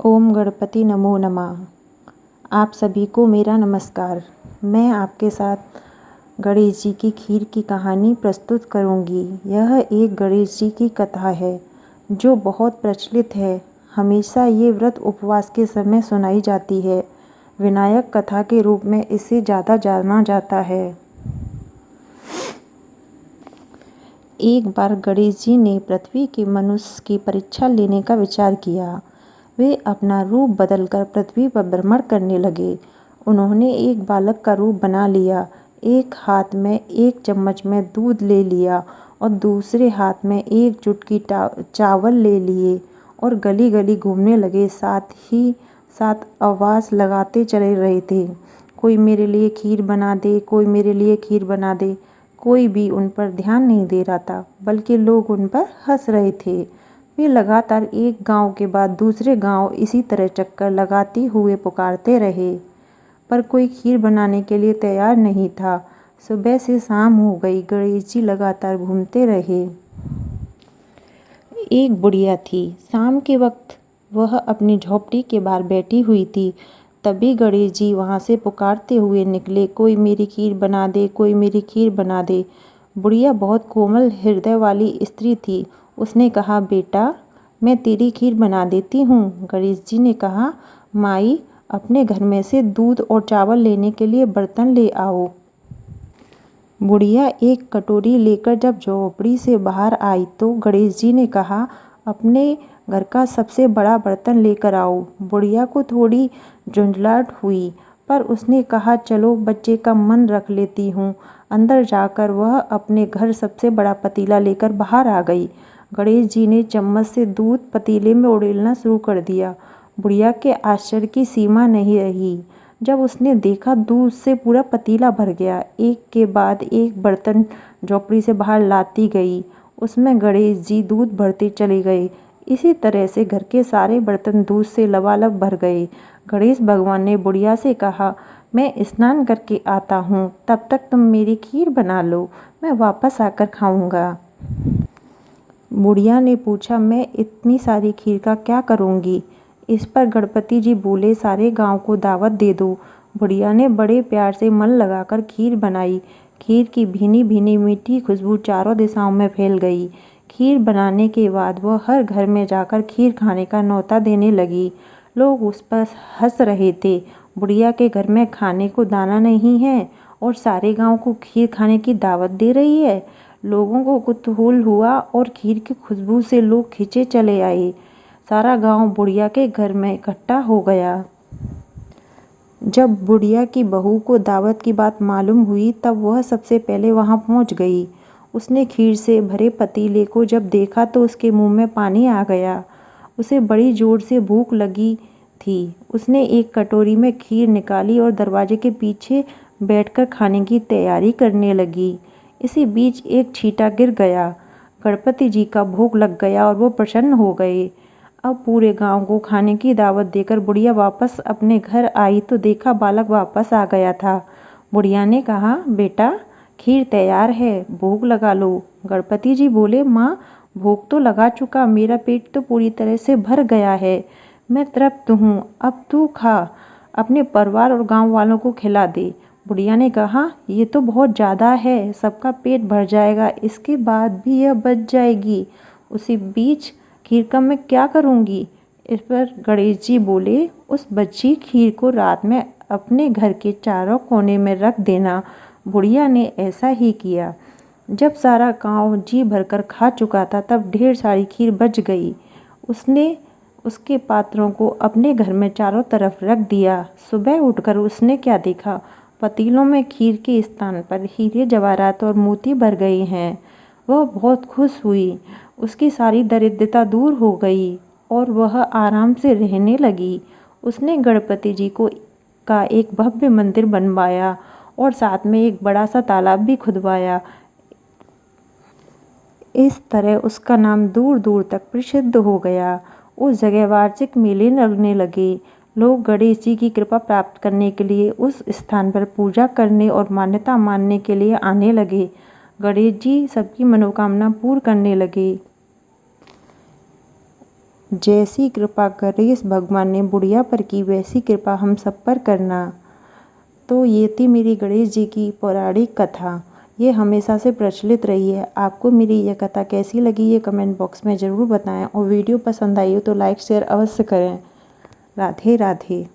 ओम गणपति नमो नमः। आप सभी को मेरा नमस्कार। मैं आपके साथ गणेश जी की खीर की कहानी प्रस्तुत करूंगी। यह एक गणेश जी की कथा है जो बहुत प्रचलित है। हमेशा ये व्रत उपवास के समय सुनाई जाती है। विनायक कथा के रूप में इसे ज़्यादा जाना जाता है। एक बार गणेश जी ने पृथ्वी के मनुष्य की परीक्षा लेने का विचार किया। वे अपना रूप बदलकर पृथ्वी पर भ्रमण करने लगे। उन्होंने एक बालक का रूप बना लिया। एक हाथ में एक चम्मच में दूध ले लिया और दूसरे हाथ में एक चुटकी चावल ले लिए और गली गली घूमने लगे। साथ ही साथ आवाज़ लगाते चले रहे थे, कोई मेरे लिए खीर बना दे, कोई मेरे लिए खीर बना दे। कोई भी उन पर ध्यान नहीं दे रहा था, बल्कि लोग उन पर हंस रहे थे। वे लगातार एक गांव के बाद दूसरे गांव इसी तरह चक्कर लगाते हुए पुकारते रहे, पर कोई खीर बनाने के लिए तैयार नहीं था। सुबह से शाम हो गई, गणेश जी लगातार घूमते रहे। एक बुढ़िया थी। शाम के वक्त वह अपनी झोपड़ी के बाहर बैठी हुई थी। तभी गणेश जी वहां से पुकारते हुए निकले, कोई मेरी खीर बना दे, कोई मेरी खीर बना दे। बुढ़िया बहुत कोमल हृदय वाली स्त्री थी। उसने कहा, बेटा मैं तेरी खीर बना देती हूँ। गणेश जी ने कहा, माई अपने घर में से दूध और चावल लेने के लिए बर्तन ले आओ। बुढ़िया एक कटोरी लेकर जब झोपड़ी से बाहर आई तो गणेश जी ने कहा, अपने घर का सबसे बड़ा बर्तन लेकर आओ। बुढ़िया को थोड़ी झुंझलाहट हुई, पर उसने कहा, चलो बच्चे का मन रख लेती हूँ। अंदर जाकर वह अपने घर सबसे बड़ा पतीला लेकर बाहर आ गई। गणेश जी ने चम्मच से दूध पतीले में उड़ेलना शुरू कर दिया। बुढ़िया के आश्चर्य की सीमा नहीं रही जब उसने देखा दूध से पूरा पतीला भर गया। एक के बाद एक बर्तन झोपड़ी से बाहर लाती गई, उसमें गणेश जी दूध भरते चले गए। इसी तरह से घर के सारे बर्तन दूध से लबालब भर गए। गणेश भगवान ने बुढ़िया से कहा, मैं स्नान करके आता हूँ, तब तक तुम मेरी खीर बना लो, मैं वापस आकर खाऊंगा। बुढ़िया ने पूछा, मैं इतनी सारी खीर का क्या करूँगी? इस पर गणपति जी बोले, सारे गांव को दावत दे दो। बुढ़िया ने बड़े प्यार से मन लगाकर खीर बनाई। खीर की भीनी भीनी मीठी खुशबू चारों दिशाओं में फैल गई। खीर बनाने के बाद वह हर घर में जाकर खीर खाने का न्योता देने लगी। लोग उस पर हंस रहे थे। बुढ़िया के घर में खाने को दाना नहीं है और सारे गांव को खीर खाने की दावत दे रही है। लोगों को कुतूहल हुआ और खीर की खुशबू से लोग खींचे चले आए। सारा गांव बुढ़िया के घर में इकट्ठा हो गया। जब बुढ़िया की बहू को दावत की बात मालूम हुई तब वह सबसे पहले वहां पहुंच गई। उसने खीर से भरे पतीले को जब देखा तो उसके मुंह में पानी आ गया। उसे बड़ी जोर से भूख लगी थी। उसने एक कटोरी में खीर निकाली और दरवाजे के पीछे बैठकर खाने की तैयारी करने लगी। इसी बीच एक छींटा गिर गया। गणपति जी का भोग लग गया और वो प्रसन्न हो गए। अब पूरे गांव को खाने की दावत देकर बुढ़िया वापस अपने घर आई तो देखा बालक वापस आ गया था। बुढ़िया ने कहा, बेटा खीर तैयार है, भोग लगा लो। गणपति जी बोले, माँ भोग तो लगा चुका, मेरा पेट तो पूरी तरह से भर गया है, मैं तृप्त हूँ, अब तू खा, अपने परिवार और गांव वालों को खिला दे। बुढ़िया ने कहा, ये तो बहुत ज़्यादा है, सबका पेट भर जाएगा, इसके बाद भी यह बच जाएगी। उसी बीच खीर का मैं क्या करूँगी? इस पर गणेश जी बोले, उस बची खीर को रात में अपने घर के चारों कोने में रख देना। बुढ़िया ने ऐसा ही किया। जब सारा गांव जी भरकर खा चुका था तब ढेर सारी खीर बच गई। उसने उसके पात्रों को अपने घर में चारों तरफ रख दिया। सुबह उठकर उसने क्या देखा? पतीलों में खीर के स्थान पर हीरे जवाहरात और मोती भर गए हैं। वह बहुत खुश हुई। उसकी सारी दरिद्रता दूर हो गई और वह आराम से रहने लगी। उसने गणपति जी का एक भव्य मंदिर बनवाया और साथ में एक बड़ा सा तालाब भी खुदवाया। इस तरह उसका नाम दूर दूर तक प्रसिद्ध हो गया। उस जगह वार्षिक मेले लगने लगे। लोग गणेश जी की कृपा प्राप्त करने के लिए उस स्थान पर पूजा करने और मान्यता मानने के लिए आने लगे। गणेश जी सबकी मनोकामना पूर्ण करने लगे। जैसी कृपा गणेश भगवान ने बुढ़िया पर की, वैसी कृपा हम सब पर करना। तो ये थी मेरी गणेश जी की पौराणिक कथा। ये हमेशा से प्रचलित रही है। आपको मेरी यह कथा कैसी लगी, ये कमेंट बॉक्स में ज़रूर बताएं, और वीडियो पसंद आई हो तो लाइक शेयर अवश्य करें। राधे राधे।